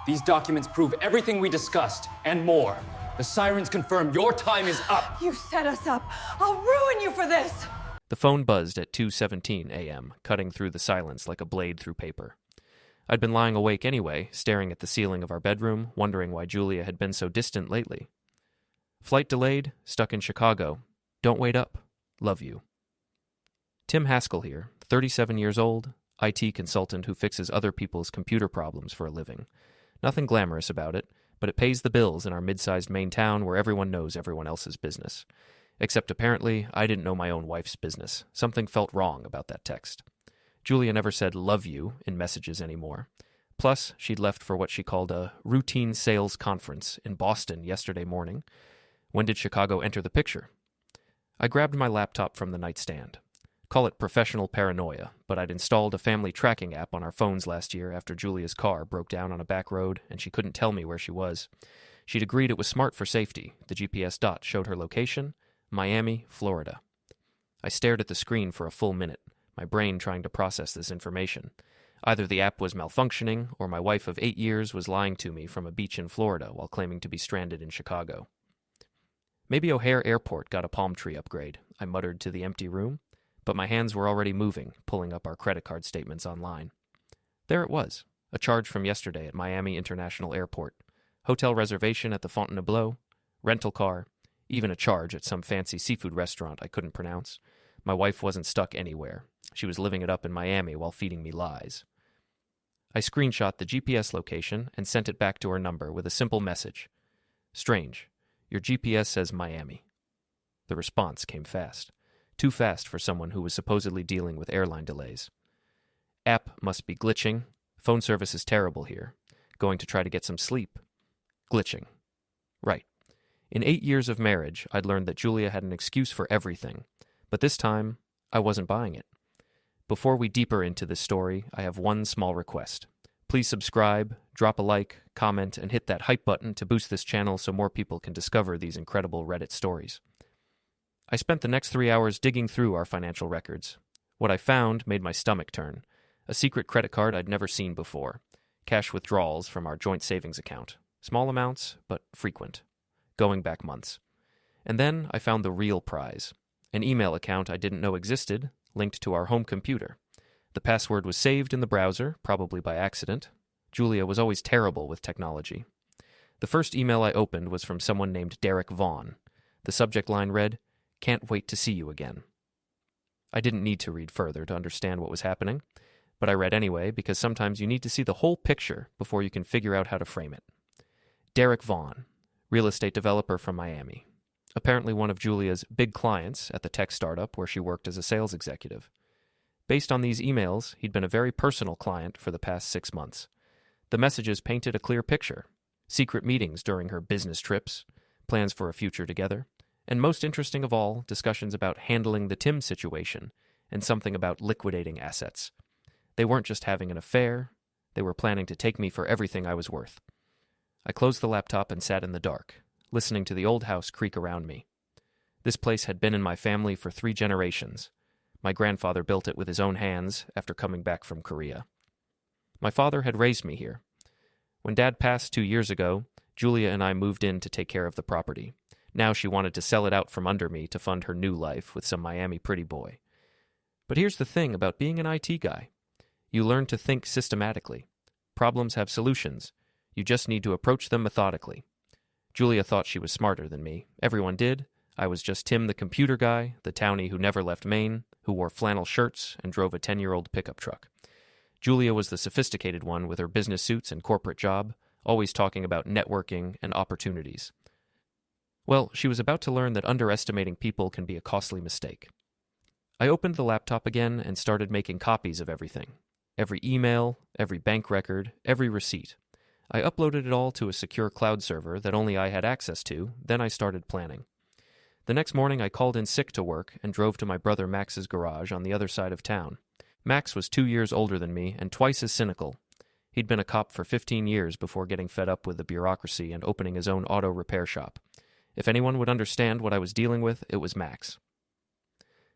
These documents prove everything we discussed, and more. The sirens confirm your time is up. You set us up. I'll ruin you for this. The phone buzzed at 2:17 a.m., cutting through the silence like a blade through paper. I'd been lying awake anyway, staring at the ceiling of our bedroom, wondering why Julia had been so distant lately. Flight delayed, stuck in Chicago. Don't wait up. Love you. Tim Haskell here, 37 years old, IT consultant who fixes other people's computer problems for a living. Nothing glamorous about it, but it pays the bills in our mid-sized Maine town where everyone knows everyone else's business. Except apparently, I didn't know my own wife's business. Something felt wrong about that text. Julia never said love you in messages anymore. Plus, she'd left for what she called a routine sales conference in Boston yesterday morning. When did Chicago enter the picture? I grabbed my laptop from the nightstand. Call it professional paranoia, but I'd installed a family tracking app on our phones last year after Julia's car broke down on a back road and she couldn't tell me where she was. She'd agreed it was smart for safety. The GPS dot showed her location, Miami, Florida. I stared at the screen for a full minute, my brain trying to process this information. Either the app was malfunctioning, or my wife of 8 years was lying to me from a beach in Florida while claiming to be stranded in Chicago. Maybe O'Hare Airport got a palm tree upgrade, I muttered to the empty room, but my hands were already moving, pulling up our credit card statements online. There it was, a charge from yesterday at Miami International Airport, hotel reservation at the Fontainebleau, rental car, even a charge at some fancy seafood restaurant I couldn't pronounce. My wife wasn't stuck anywhere. She was living it up in Miami while feeding me lies. I screenshot the GPS location and sent it back to her number with a simple message. Strange. Your GPS says Miami. The response came fast. Too fast for someone who was supposedly dealing with airline delays. App must be glitching. Phone service is terrible here. Going to try to get some sleep. Glitching. Right. In 8 years of marriage, I'd learned that Julia had an excuse for everything. But this time, I wasn't buying it. Before we deeper into this story, I have one small request. Please subscribe, drop a like, comment, and hit that hype button to boost this channel so more people can discover these incredible Reddit stories. I spent the next 3 hours digging through our financial records. What I found made my stomach turn. A secret credit card I'd never seen before. Cash withdrawals from our joint savings account. Small amounts, but frequent. Going back months. And then I found the real prize. An email account I didn't know existed, linked to our home computer. The password was saved in the browser, probably by accident. Julia was always terrible with technology. The first email I opened was from someone named Derek Vaughn. The subject line read, "Can't wait to see you again." I didn't need to read further to understand what was happening, but I read anyway because sometimes you need to see the whole picture before you can figure out how to frame it. Derek Vaughn, real estate developer from Miami. Apparently one of Julia's big clients at the tech startup where she worked as a sales executive. Based on these emails, he'd been a very personal client for the past 6 months. The messages painted a clear picture. Secret meetings during her business trips, plans for a future together, and most interesting of all, discussions about handling the Tim situation and something about liquidating assets. They weren't just having an affair, they were planning to take me for everything I was worth. I closed the laptop and sat in the dark, listening to the old house creak around me. This place had been in my family for 3 generations. My grandfather built it with his own hands after coming back from Korea. My father had raised me here. When Dad passed 2 years ago, Julia and I moved in to take care of the property. Now she wanted to sell it out from under me to fund her new life with some Miami pretty boy. But here's the thing about being an IT guy. You learn to think systematically. Problems have solutions. You just need to approach them methodically. Julia thought she was smarter than me. Everyone did. I was just Tim the computer guy, the townie who never left Maine, who wore flannel shirts and drove a 10-year-old pickup truck. Julia was the sophisticated one with her business suits and corporate job, always talking about networking and opportunities. Well, she was about to learn that underestimating people can be a costly mistake. I opened the laptop again and started making copies of everything. Every email, every bank record, every receipt. I uploaded it all to a secure cloud server that only I had access to, then I started planning. The next morning I called in sick to work and drove to my brother Max's garage on the other side of town. Max was 2 years older than me and twice as cynical. He'd been a cop for 15 years before getting fed up with the bureaucracy and opening his own auto repair shop. If anyone would understand what I was dealing with, it was Max.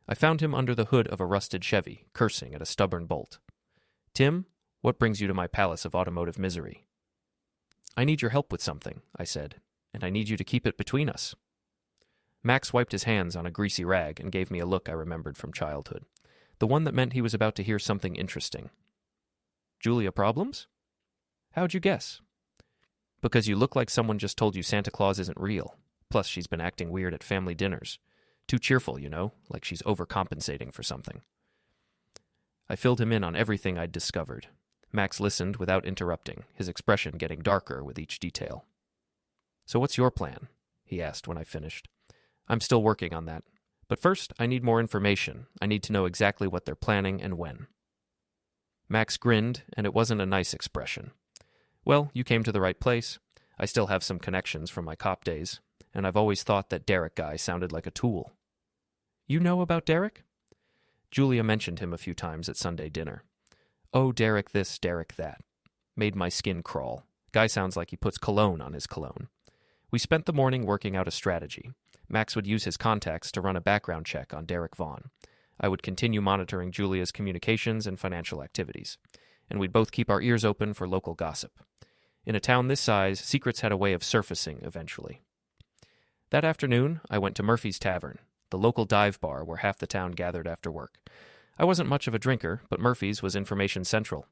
I found him under the hood of a rusted Chevy, cursing at a stubborn bolt. "Tim, what brings you to my palace of automotive misery?" I need your help with something, I said, and I need you to keep it between us. Max wiped his hands on a greasy rag and gave me a look I remembered from childhood, the one that meant he was about to hear something interesting. Julia problems? How'd you guess? Because you look like someone just told you Santa Claus isn't real. Plus, she's been acting weird at family dinners. Too cheerful, you know, like she's overcompensating for something. I filled him in on everything I'd discovered. Max listened without interrupting, his expression getting darker with each detail. So what's your plan? He asked when I finished. I'm still working on that. But first, I need more information. I need to know exactly what they're planning and when. Max grinned, and it wasn't a nice expression. Well, you came to the right place. I still have some connections from my cop days, and I've always thought that Derek guy sounded like a tool. You know about Derek? Julia mentioned him a few times at Sunday dinner. Oh, Derek this, Derek that. Made my skin crawl. Guy sounds like he puts cologne on his cologne. We spent the morning working out a strategy. Max would use his contacts to run a background check on Derek Vaughn. I would continue monitoring Julia's communications and financial activities, and we'd both keep our ears open for local gossip. In a town this size, secrets had a way of surfacing eventually. That afternoon, I went to Murphy's Tavern, the local dive bar where half the town gathered after work. I wasn't much of a drinker, but Murphy's was information central.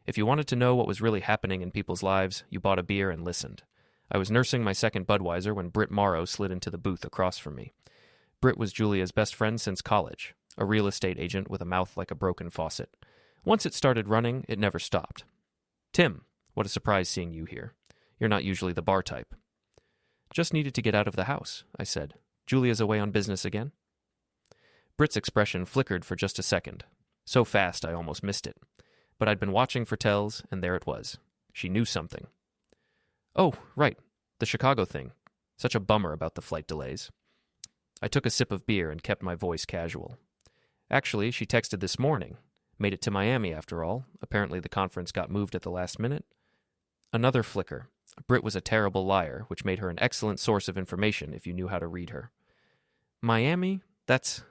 If you wanted to know what was really happening in people's lives, you bought a beer and listened. I was nursing my second Budweiser when Britt Morrow slid into the booth across from me. Britt was Julia's best friend since college, a real estate agent with a mouth like a broken faucet. Once it started running, it never stopped. Tim, what a surprise seeing you here. You're not usually the bar type. Just needed to get out of the house, I said. Julia's away on business again? Britt's expression flickered for just a second. So fast I almost missed it. But I'd been watching for tells, and there it was. She knew something. Oh, right. The Chicago thing. Such a bummer about the flight delays. I took a sip of beer and kept my voice casual. Actually, she texted this morning. Made it to Miami, after all. Apparently the conference got moved at the last minute. Another flicker. Britt was a terrible liar, which made her an excellent source of information if you knew how to read her. Miami? That's...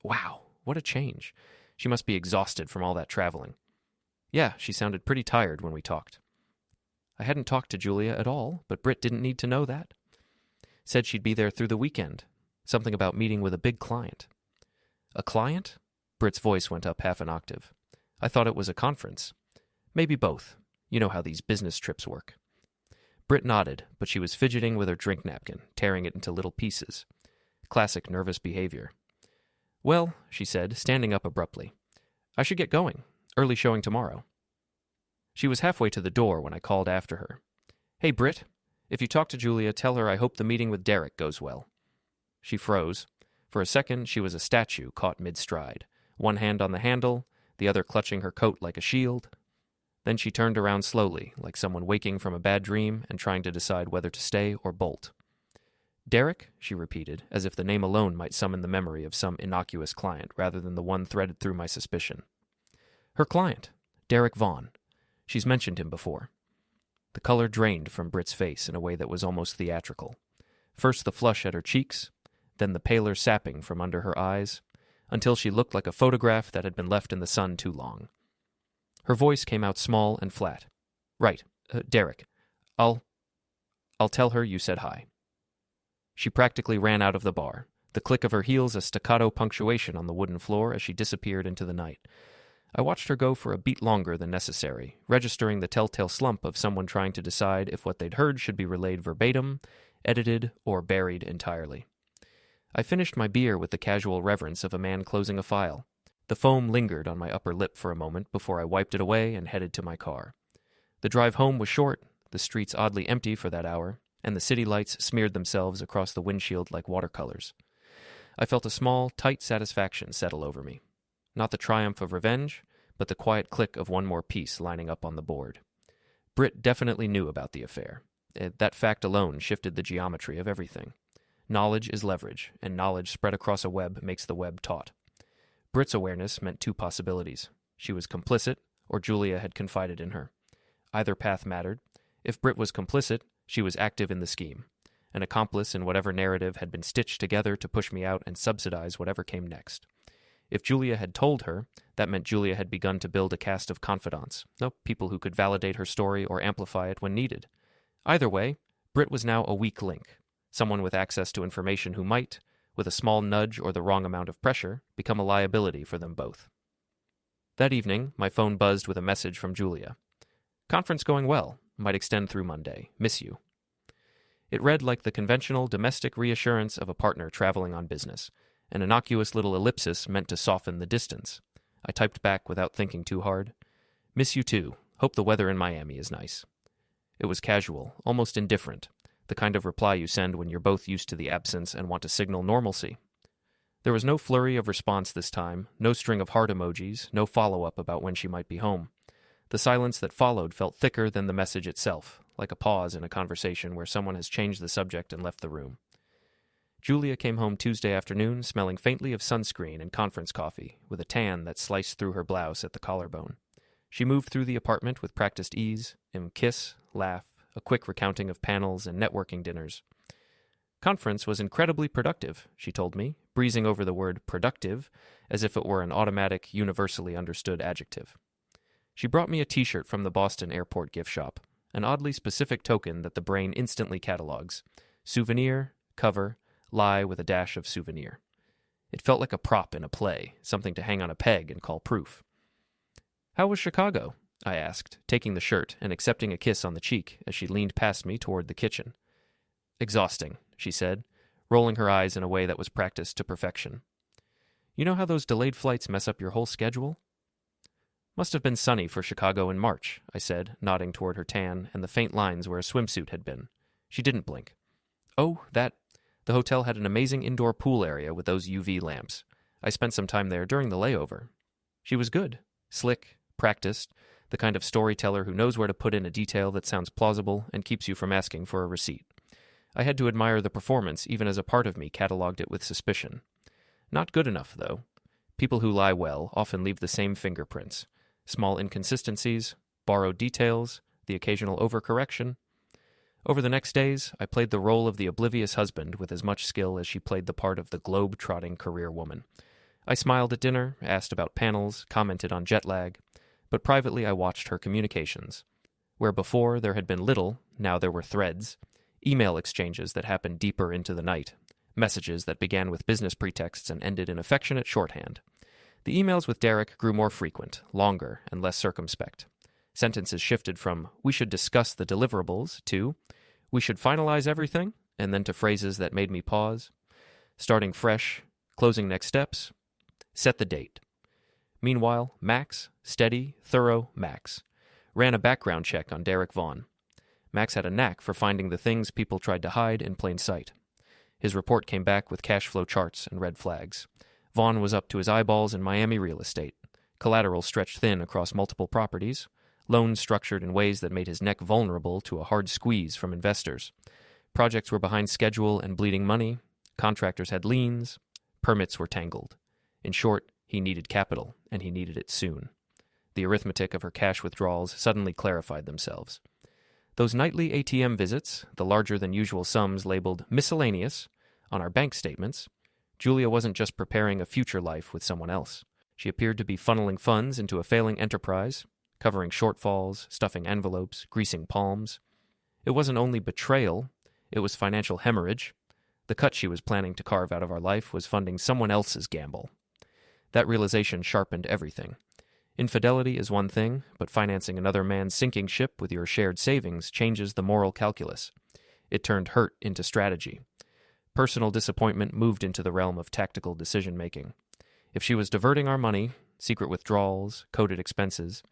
Wow, what a change. She must be exhausted from all that traveling. Yeah, she sounded pretty tired when we talked. I hadn't talked to Julia at all, but Britt didn't need to know that. Said she'd be there through the weekend. Something about meeting with a big client. A client? Britt's voice went up half an octave. I thought it was a conference. Maybe both. You know how these business trips work. Britt nodded, but she was fidgeting with her drink napkin, tearing it into little pieces. Classic nervous behavior. Well, she said, standing up abruptly. I should get going. Early showing tomorrow. She was halfway to the door when I called after her. Hey, Britt, if you talk to Julia, tell her I hope the meeting with Derek goes well. She froze. For a second, she was a statue caught mid-stride, one hand on the handle, the other clutching her coat like a shield. Then she turned around slowly, like someone waking from a bad dream and trying to decide whether to stay or bolt. Derek, she repeated, as if the name alone might summon the memory of some innocuous client rather than the one threaded through my suspicion. Her client, Derek Vaughn. She's mentioned him before. The color drained from Britt's face in a way that was almost theatrical. First the flush at her cheeks, then the paler sapping from under her eyes, until she looked like a photograph that had been left in the sun too long. Her voice came out small and flat. Right, Derek. I'll tell her you said hi. She practically ran out of the bar, the click of her heels a staccato punctuation on the wooden floor as she disappeared into the night. I watched her go for a beat longer than necessary, registering the telltale slump of someone trying to decide if what they'd heard should be relayed verbatim, edited, or buried entirely. I finished my beer with the casual reverence of a man closing a file. The foam lingered on my upper lip for a moment before I wiped it away and headed to my car. The drive home was short, the streets oddly empty for that hour, and the city lights smeared themselves across the windshield like watercolors. I felt a small, tight satisfaction settle over me. Not the triumph of revenge, but the quiet click of one more piece lining up on the board. Britt definitely knew about the affair. That fact alone shifted the geometry of everything. Knowledge is leverage, and knowledge spread across a web makes the web taut. Britt's awareness meant two possibilities. She was complicit, or Julia had confided in her. Either path mattered. If Britt was complicit, she was active in the scheme, an accomplice in whatever narrative had been stitched together to push me out and subsidize whatever came next. If Julia had told her, that meant Julia had begun to build a cast of confidants, people who could validate her story or amplify it when needed. Either way, Britt was now a weak link, someone with access to information who might, with a small nudge or the wrong amount of pressure, become a liability for them both. That evening, my phone buzzed with a message from Julia. "Conference going well. Might extend through Monday. Miss you." It read like the conventional domestic reassurance of a partner traveling on business, an innocuous little ellipsis meant to soften the distance. I typed back without thinking too hard. "Miss you too. Hope the weather in Miami is nice." It was casual, almost indifferent, the kind of reply you send when you're both used to the absence and want to signal normalcy. There was no flurry of response this time, no string of heart emojis, no follow-up about when she might be home. The silence that followed felt thicker than the message itself, like a pause in a conversation where someone has changed the subject and left the room. Julia came home Tuesday afternoon smelling faintly of sunscreen and conference coffee, with a tan that sliced through her blouse at the collarbone. She moved through the apartment with practiced ease, kiss, laugh, a quick recounting of panels and networking dinners. "Conference was incredibly productive," she told me, breezing over the word productive as if it were an automatic, universally understood adjective. She brought me a t-shirt from the Boston airport gift shop, an oddly specific token that the brain instantly catalogs. Souvenir, cover, lie with a dash of souvenir. It felt like a prop in a play, something to hang on a peg and call proof. "How was Chicago?" I asked, taking the shirt and accepting a kiss on the cheek as she leaned past me toward the kitchen. "Exhausting," she said, rolling her eyes in a way that was practiced to perfection. "You know how those delayed flights mess up your whole schedule?" "Must have been sunny for Chicago in March," I said, nodding toward her tan and the faint lines where a swimsuit had been. She didn't blink. "Oh, that... The hotel had an amazing indoor pool area with those UV lamps. I spent some time there during the layover." She was good, slick, practiced, the kind of storyteller who knows where to put in a detail that sounds plausible and keeps you from asking for a receipt. I had to admire the performance even as a part of me catalogued it with suspicion. Not good enough, though. People who lie well often leave the same fingerprints. Small inconsistencies, borrowed details, the occasional overcorrection. Over the next days, I played the role of the oblivious husband with as much skill as she played the part of the globe-trotting career woman. I smiled at dinner, asked about panels, commented on jet lag, but privately I watched her communications. Where before there had been little, now there were threads, email exchanges that happened deeper into the night, messages that began with business pretexts and ended in affectionate shorthand. The emails with Derek grew more frequent, longer, and less circumspect. Sentences shifted from, "we should discuss the deliverables," to, "we should finalize everything," and then to phrases that made me pause. Starting fresh, closing next steps, set the date. Meanwhile, Max, steady, thorough Max, ran a background check on Derek Vaughn. Max had a knack for finding the things people tried to hide in plain sight. His report came back with cash flow charts and red flags. Vaughn was up to his eyeballs in Miami real estate. Collateral stretched thin across multiple properties. Loans structured in ways that made his neck vulnerable to a hard squeeze from investors. Projects were behind schedule and bleeding money. Contractors had liens. Permits were tangled. In short, he needed capital, and he needed it soon. The arithmetic of her cash withdrawals suddenly clarified themselves. Those nightly ATM visits, the larger-than-usual sums labeled miscellaneous on our bank statements, Julia wasn't just preparing a future life with someone else. She appeared to be funneling funds into a failing enterprise, covering shortfalls, stuffing envelopes, greasing palms. It wasn't only betrayal, it was financial hemorrhage. The cut she was planning to carve out of our life was funding someone else's gamble. That realization sharpened everything. Infidelity is one thing, but financing another man's sinking ship with your shared savings changes the moral calculus. It turned hurt into strategy. Personal disappointment moved into the realm of tactical decision-making. If she was diverting our money, secret withdrawals, coded expenses,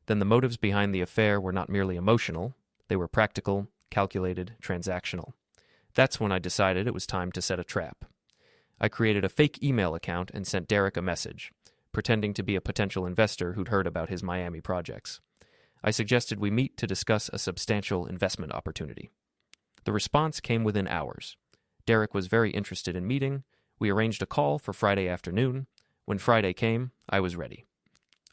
then the motives behind the affair were not merely emotional, they were practical, calculated, transactional. That's when I decided it was time to set a trap. I created a fake email account and sent Derek a message, pretending to be a potential investor who'd heard about his Miami projects. I suggested we meet to discuss a substantial investment opportunity. The response came within hours. Derek was very interested in meeting. We arranged a call for Friday afternoon. When Friday came, I was ready.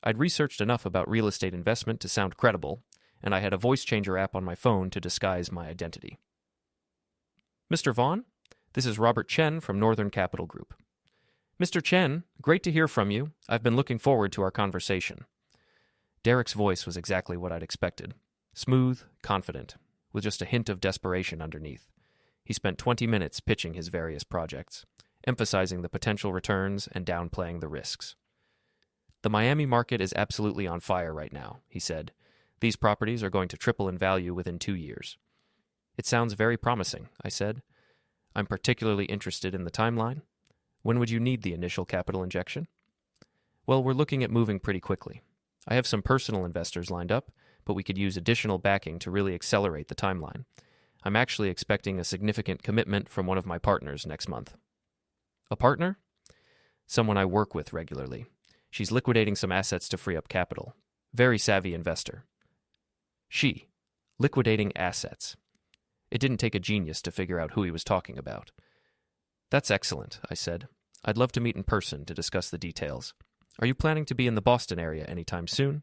I'd researched enough about real estate investment to sound credible, and I had a voice changer app on my phone to disguise my identity. "Mr. Vaughn, this is Robert Chen from Northern Capital Group." "Mr. Chen, great to hear from you. I've been looking forward to our conversation." Derek's voice was exactly what I'd expected. Smooth, confident. with just a hint of desperation underneath. He spent 20 minutes pitching his various projects, emphasizing the potential returns and downplaying the risks. "The Miami market is absolutely on fire right now," he said. "These properties are going to triple in value within 2 years." "It sounds very promising," I said. "I'm particularly interested in the timeline. When would you need the initial capital injection?" "Well, we're looking at moving pretty quickly. I have some personal investors lined up, but we could use additional backing to really accelerate the timeline. I'm actually expecting a significant commitment from one of my partners next month." "A partner?" "Someone I work with regularly. She's liquidating some assets to free up capital. Very savvy investor." She. Liquidating assets. It didn't take a genius to figure out who he was talking about. "That's excellent," I said. "I'd love to meet in person to discuss the details. Are you planning to be in the Boston area anytime soon?"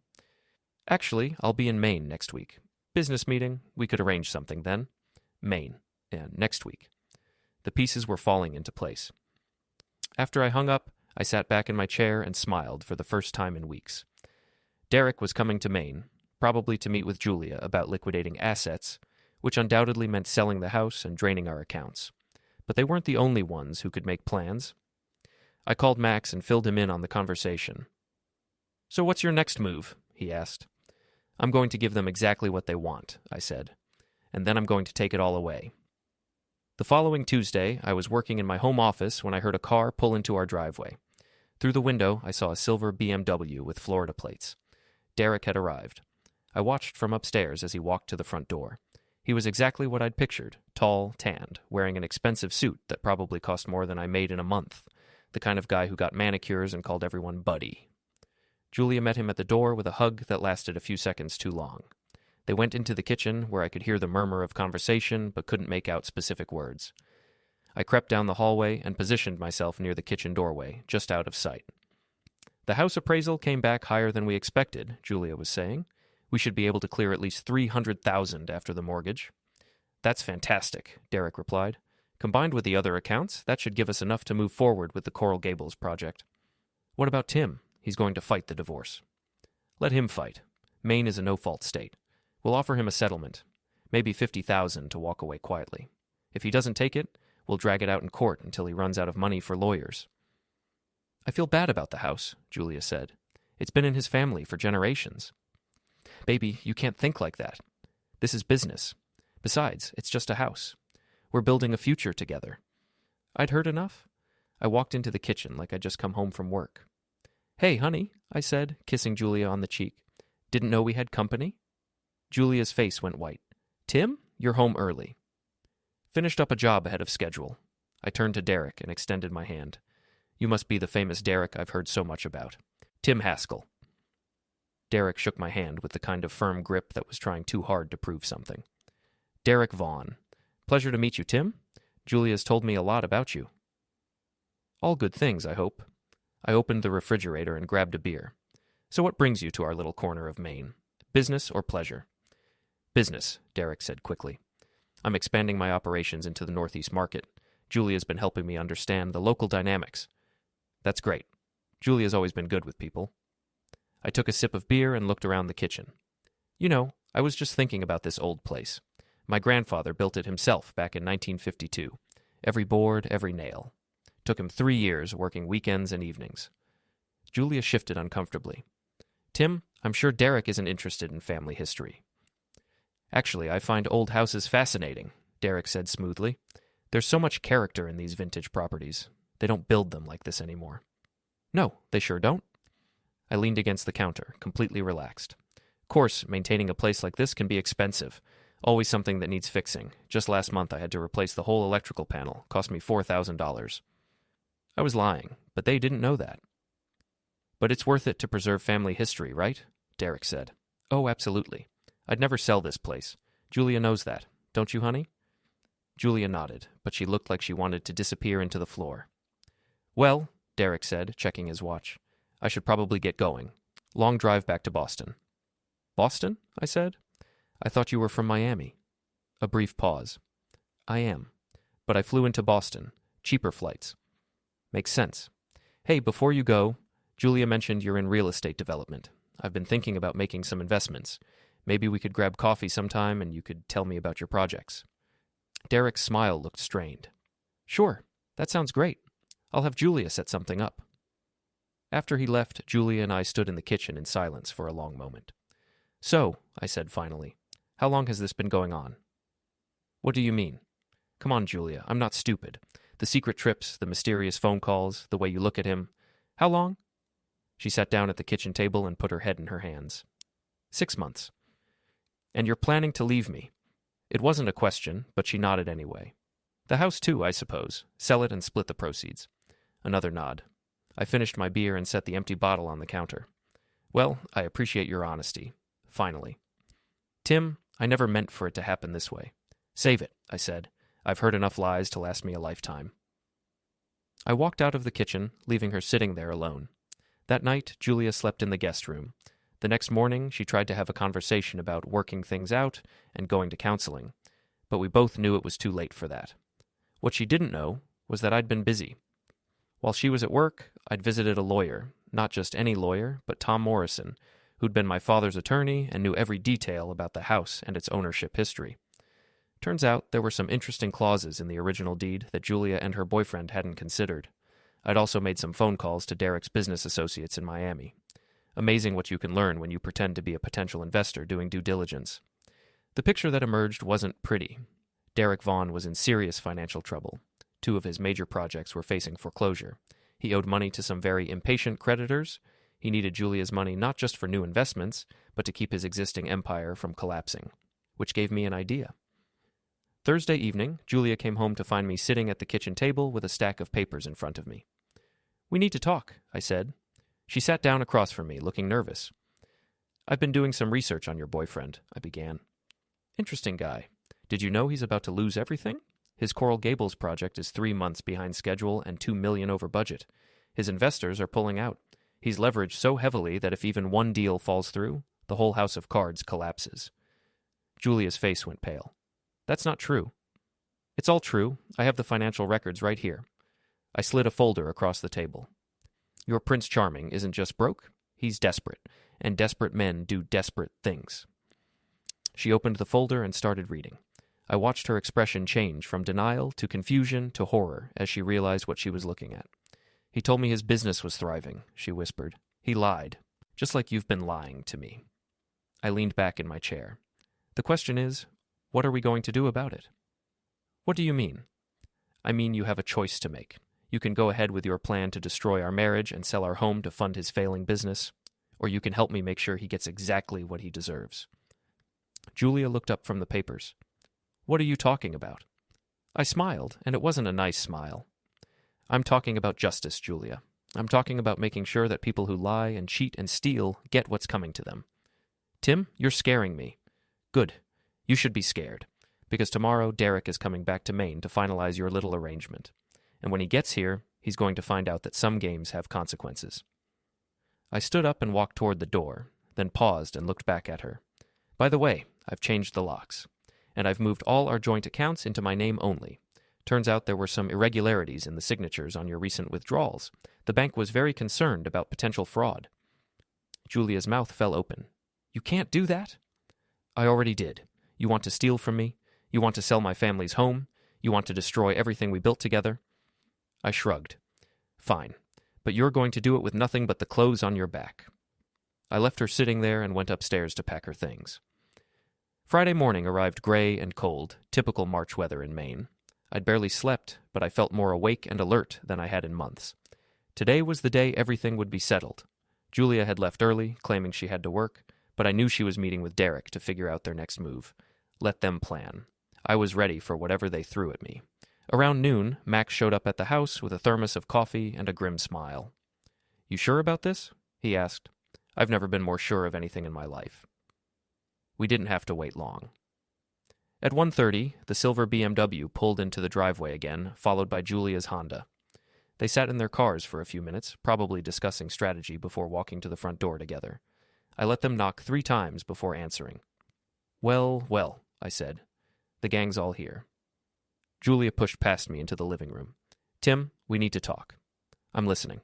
"Actually, I'll be in Maine next week. Business meeting, we could arrange something then." Maine, and next week. The pieces were falling into place. After I hung up, I sat back in my chair and smiled for the first time in weeks. Derek was coming to Maine, probably to meet with Julia about liquidating assets, which undoubtedly meant selling the house and draining our accounts. But they weren't the only ones who could make plans. I called Max and filled him in on the conversation. "So what's your next move?" he asked. "I'm going to give them exactly what they want," I said. "And then I'm going to take it all away." The following Tuesday, I was working in my home office when I heard a car pull into our driveway. Through the window, I saw a silver BMW with Florida plates. Derek had arrived. I watched from upstairs as he walked to the front door. He was exactly what I'd pictured, tall, tanned, wearing an expensive suit that probably cost more than I made in a month, the kind of guy who got manicures and called everyone buddy. Julia met him at the door with a hug that lasted a few seconds too long. They went into the kitchen, where I could hear the murmur of conversation but couldn't make out specific words. I crept down the hallway and positioned myself near the kitchen doorway, just out of sight. "The house appraisal came back higher than we expected," Julia was saying. "We should be able to clear at least $300,000 after the mortgage." "That's fantastic," Derek replied. "Combined with the other accounts, that should give us enough to move forward with the Coral Gables project." "What about Tim? He's going to fight the divorce." "Let him fight. Maine is a no-fault state. We'll offer him a settlement, maybe $50,000 to walk away quietly. If he doesn't take it, we'll drag it out in court until he runs out of money for lawyers." "I feel bad about the house," Julia said. "It's been in his family for generations." "Baby, you can't think like that. This is business. Besides, it's just a house. We're building a future together." I'd heard enough. I walked into the kitchen like I'd just come home from work. "Hey, honey," I said, kissing Julia on the cheek. "Didn't know we had company?" Julia's face went white. "Tim, you're home early." Finished up a job ahead of schedule. I turned to Derek and extended my hand. "You must be the famous Derek I've heard so much about. Tim Haskell." Derek shook my hand with the kind of firm grip that was trying too hard to prove something. "Derek Vaughn. Pleasure to meet you, Tim. Julia's told me a lot about you." "All good things, I hope." I opened the refrigerator and grabbed a beer. "So what brings you to our little corner of Maine? Business or pleasure?" "Business," Derek said quickly. "I'm expanding my operations into the Northeast market. Julia's been helping me understand the local dynamics." "That's great. Julia's always been good with people." I took a sip of beer and looked around the kitchen. "You know, I was just thinking about this old place. My grandfather built it himself back in 1952. Every board, every nail. Took him 3 years, working weekends and evenings." Julia shifted uncomfortably. "Tim, I'm sure Derek isn't interested in family history." "Actually, I find old houses fascinating," Derek said smoothly. "There's so much character in these vintage properties. They don't build them like this anymore." "No, they sure don't." I leaned against the counter, completely relaxed. "Of course, maintaining a place like this can be expensive. Always something that needs fixing. Just last month I had to replace the whole electrical panel. Cost me $4,000. I was lying, but they didn't know that. "But it's worth it to preserve family history, right?" Derek said. "Oh, absolutely. I'd never sell this place. Julia knows that. Don't you, honey?" Julia nodded, but she looked like she wanted to disappear into the floor. "Well," Derek said, checking his watch, "I should probably get going. Long drive back to Boston." "Boston?" I said. "I thought you were from Miami." A brief pause. "I am. But I flew into Boston. Cheaper flights." "Makes sense. Hey, before you go, Julia mentioned you're in real estate development. I've been thinking about making some investments. Maybe we could grab coffee sometime and you could tell me about your projects. Derek's smile looked strained. Sure, that sounds great. I'll have Julia set something up. After he left, Julia and I stood in the kitchen in silence for a long moment. So, I said finally, how long has this been going on? What do you mean? Come on, Julia, I'm not stupid. The secret trips, the mysterious phone calls, the way you look at him. How long? She sat down at the kitchen table and put her head in her hands. 6 months. And you're planning to leave me. It wasn't a question, but she nodded anyway. The house too, I suppose. Sell it and split the proceeds. Another nod. I finished my beer and set the empty bottle on the counter. Well, I appreciate your honesty. Finally. Tim, I never meant for it to happen this way. Save it, I said. I've heard enough lies to last me a lifetime. I walked out of the kitchen, leaving her sitting there alone. That night, Julia slept in the guest room. The next morning, she tried to have a conversation about working things out and going to counseling, but we both knew it was too late for that. What she didn't know was that I'd been busy. While she was at work, I'd visited a lawyer, not just any lawyer, but Tom Morrison, who'd been my father's attorney and knew every detail about the house and its ownership history. Turns out there were some interesting clauses in the original deed that Julia and her boyfriend hadn't considered. I'd also made some phone calls to Derek's business associates in Miami. Amazing what you can learn when you pretend to be a potential investor doing due diligence. The picture that emerged wasn't pretty. Derek Vaughn was in serious financial trouble. 2 of his major projects were facing foreclosure. He owed money to some very impatient creditors. He needed Julia's money not just for new investments, but to keep his existing empire from collapsing. Which gave me an idea. Thursday evening, Julia came home to find me sitting at the kitchen table with a stack of papers in front of me. We need to talk, I said. She sat down across from me, looking nervous. I've been doing some research on your boyfriend, I began. Interesting guy. Did you know he's about to lose everything? His Coral Gables project is 3 months behind schedule and $2 million over budget. His investors are pulling out. He's leveraged so heavily that if even one deal falls through, the whole house of cards collapses. Julia's face went pale. That's not true. It's all true. I have the financial records right here. I slid a folder across the table. Your Prince Charming isn't just broke, he's desperate, and desperate men do desperate things. She opened the folder and started reading. I watched her expression change from denial to confusion to horror as she realized what she was looking at. He told me his business was thriving, she whispered. He lied, just like you've been lying to me. I leaned back in my chair. The question is, what are we going to do about it? What do you mean? I mean you have a choice to make. You can go ahead with your plan to destroy our marriage and sell our home to fund his failing business, or you can help me make sure he gets exactly what he deserves. Julia looked up from the papers. What are you talking about? I smiled, and it wasn't a nice smile. I'm talking about justice, Julia. I'm talking about making sure that people who lie and cheat and steal get what's coming to them. Tim, you're scaring me. Good. You should be scared, because tomorrow Derek is coming back to Maine to finalize your little arrangement. And when he gets here, he's going to find out that some games have consequences. I stood up and walked toward the door, then paused and looked back at her. By the way, I've changed the locks, and I've moved all our joint accounts into my name only. Turns out there were some irregularities in the signatures on your recent withdrawals. The bank was very concerned about potential fraud. Julia's mouth fell open. You can't do that? I already did. You want to steal from me? You want to sell my family's home? You want to destroy everything we built together? I shrugged. Fine, but you're going to do it with nothing but the clothes on your back. I left her sitting there and went upstairs to pack her things. Friday morning arrived gray and cold, typical March weather in Maine. I'd barely slept, but I felt more awake and alert than I had in months. Today was the day everything would be settled. Julia had left early, claiming she had to work, but I knew she was meeting with Derek to figure out their next move. Let them plan. I was ready for whatever they threw at me. Around noon, Max showed up at the house with a thermos of coffee and a grim smile. You sure about this? He asked. I've never been more sure of anything in my life. We didn't have to wait long. At 1:30, the silver BMW pulled into the driveway again, followed by Julia's Honda. They sat in their cars for a few minutes, probably discussing strategy before walking to the front door together. I let them knock 3 times before answering. Well, well, I said. The gang's all here. Julia pushed past me into the living room. Tim, we need to talk. I'm listening.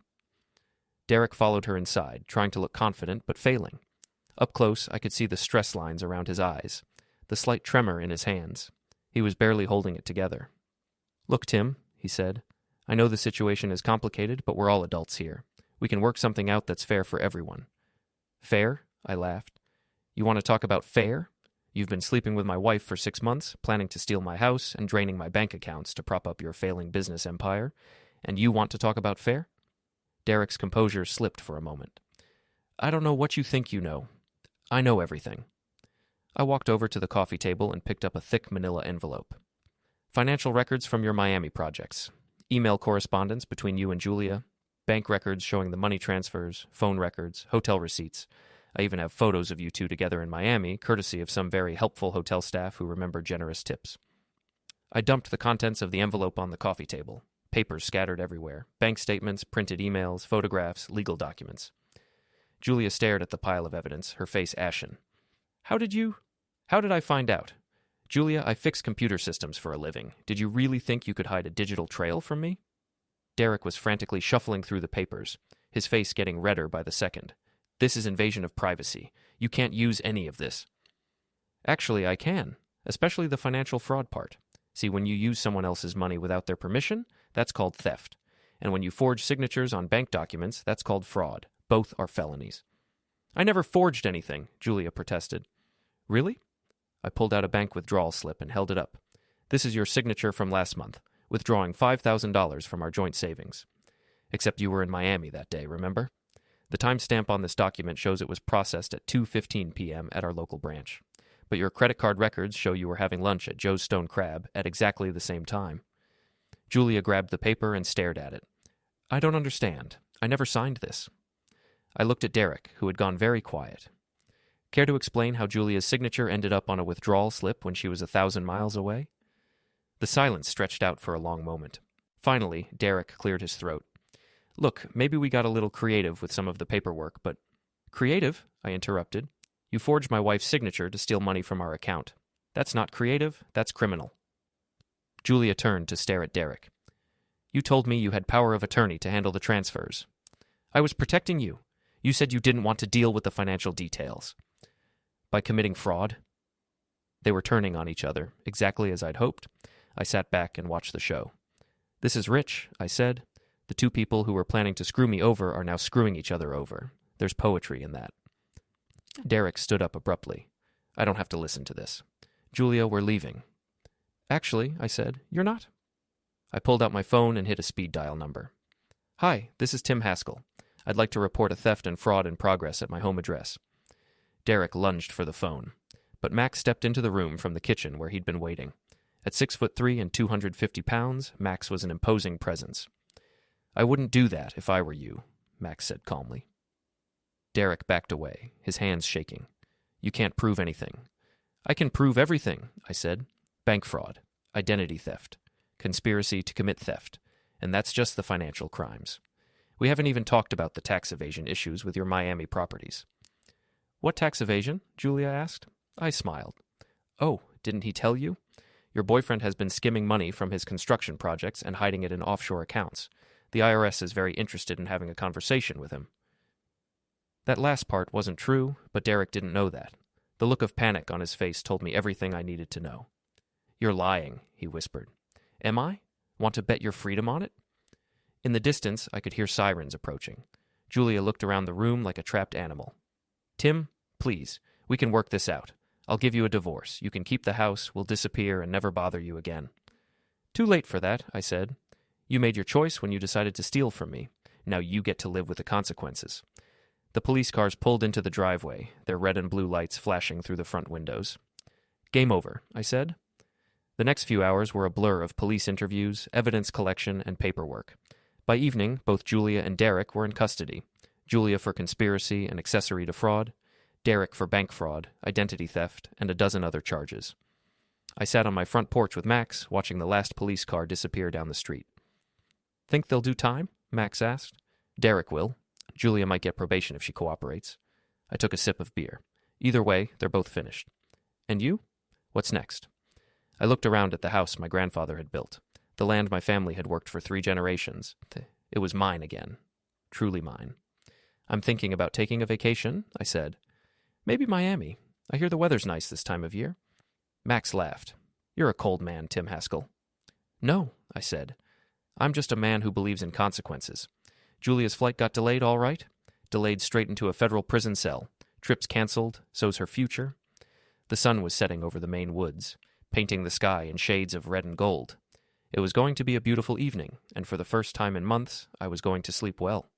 Derek followed her inside, trying to look confident but failing. Up close, I could see the stress lines around his eyes, the slight tremor in his hands. He was barely holding it together. "Look, Tim," he said, "I know the situation is complicated, but we're all adults here. We can work something out that's fair for everyone." "Fair?" I laughed. "You want to talk about fair? You've been sleeping with my wife for 6 months, planning to steal my house and draining my bank accounts to prop up your failing business empire, and you want to talk about fair?" Derek's composure slipped for a moment. "I don't know what you think you know. I know everything." I walked over to the coffee table and picked up a thick manila envelope. "Financial records from your Miami projects, email correspondence between you and Julia, bank records showing the money transfers, phone records, hotel receipts. I even have photos of you two together in Miami, courtesy of some very helpful hotel staff who remember generous tips." I dumped the contents of the envelope on the coffee table, papers scattered everywhere, bank statements, printed emails, photographs, legal documents. Julia stared at the pile of evidence, her face ashen. How did I find out? Julia, I fix computer systems for a living. Did you really think you could hide a digital trail from me?" Derek was frantically shuffling through the papers, his face getting redder by the second. "This is invasion of privacy. You can't use any of this." "Actually, I can, especially the financial fraud part. See, when you use someone else's money without their permission, that's called theft. And when you forge signatures on bank documents, that's called fraud. Both are felonies." "I never forged anything," Julia protested. "Really?" I pulled out a bank withdrawal slip and held it up. "This is your signature from last month, withdrawing $5,000 from our joint savings. Except you were in Miami that day, remember? The timestamp on this document shows it was processed at 2:15 p.m. at our local branch. But your credit card records show you were having lunch at Joe's Stone Crab at exactly the same time." Julia grabbed the paper and stared at it. "I don't understand. I never signed this." I looked at Derek, who had gone very quiet. Care to explain how Julia's signature ended up on a withdrawal slip when she was 1,000 miles away? The silence stretched out for a long moment. Finally, Derek cleared his throat. "Look, maybe we got a little creative with some of the paperwork, but—" "Creative?" I interrupted. "You forged my wife's signature to steal money from our account. That's not creative, that's criminal." Julia turned to stare at Derek. "You told me you had power of attorney to handle the transfers. I was protecting you. You said you didn't want to deal with the financial details. By committing fraud?" They were turning on each other, exactly as I'd hoped. I sat back and watched the show. "This is rich," I said. "The two people who were planning to screw me over are now screwing each other over. There's poetry in that." Derek stood up abruptly. "I don't have to listen to this. Julia, we're leaving." "Actually," I said, "you're not." I pulled out my phone and hit a speed dial number. "Hi, this is Tim Haskell. I'd like to report a theft and fraud in progress at my home address." Derek lunged for the phone, but Max stepped into the room from the kitchen where he'd been waiting. At 6'3" and 250 pounds, Max was an imposing presence. "I wouldn't do that if I were you," Max said calmly. Derek backed away, his hands shaking. "You can't prove anything." "I can prove everything," I said. "Bank fraud, identity theft, conspiracy to commit theft, and that's just the financial crimes. We haven't even talked about the tax evasion issues with your Miami properties." "What tax evasion?" Julia asked. I smiled. "Oh, didn't he tell you? Your boyfriend has been skimming money from his construction projects and hiding it in offshore accounts. The IRS is very interested in having a conversation with him." That last part wasn't true, but Derek didn't know that. The look of panic on his face told me everything I needed to know. "You're lying," he whispered. "Am I? Want to bet your freedom on it?" In the distance, I could hear sirens approaching. Julia looked around the room like a trapped animal. "Tim, please, we can work this out. I'll give you a divorce. You can keep the house, we'll disappear, and never bother you again." "Too late for that," I said. "You made your choice when you decided to steal from me. Now you get to live with the consequences." The police cars pulled into the driveway, their red and blue lights flashing through the front windows. "Game over," I said. The next few hours were a blur of police interviews, evidence collection, and paperwork. By evening, both Julia and Derek were in custody. Julia for conspiracy and accessory to fraud, Derek for bank fraud, identity theft, and a dozen other charges. I sat on my front porch with Max, watching the last police car disappear down the street. "Think they'll do time?" Max asked. "Derek will. Julia might get probation if she cooperates." I took a sip of beer. "Either way, they're both finished." "And you? What's next?" I looked around at the house my grandfather had built, the land my family had worked for 3 generations. It was mine again. Truly mine. "I'm thinking about taking a vacation," I said. Maybe Miami. I hear the weather's nice this time of year. Max laughed. You're a cold man, Tim Haskell. No, I said. I'm just a man who believes in consequences. Julia's flight got delayed, all right? Delayed straight into a federal prison cell. Trips canceled, so's her future. The sun was setting over the Maine woods, painting the sky in shades of red and gold. It was going to be a beautiful evening, and for the first time in months, I was going to sleep well.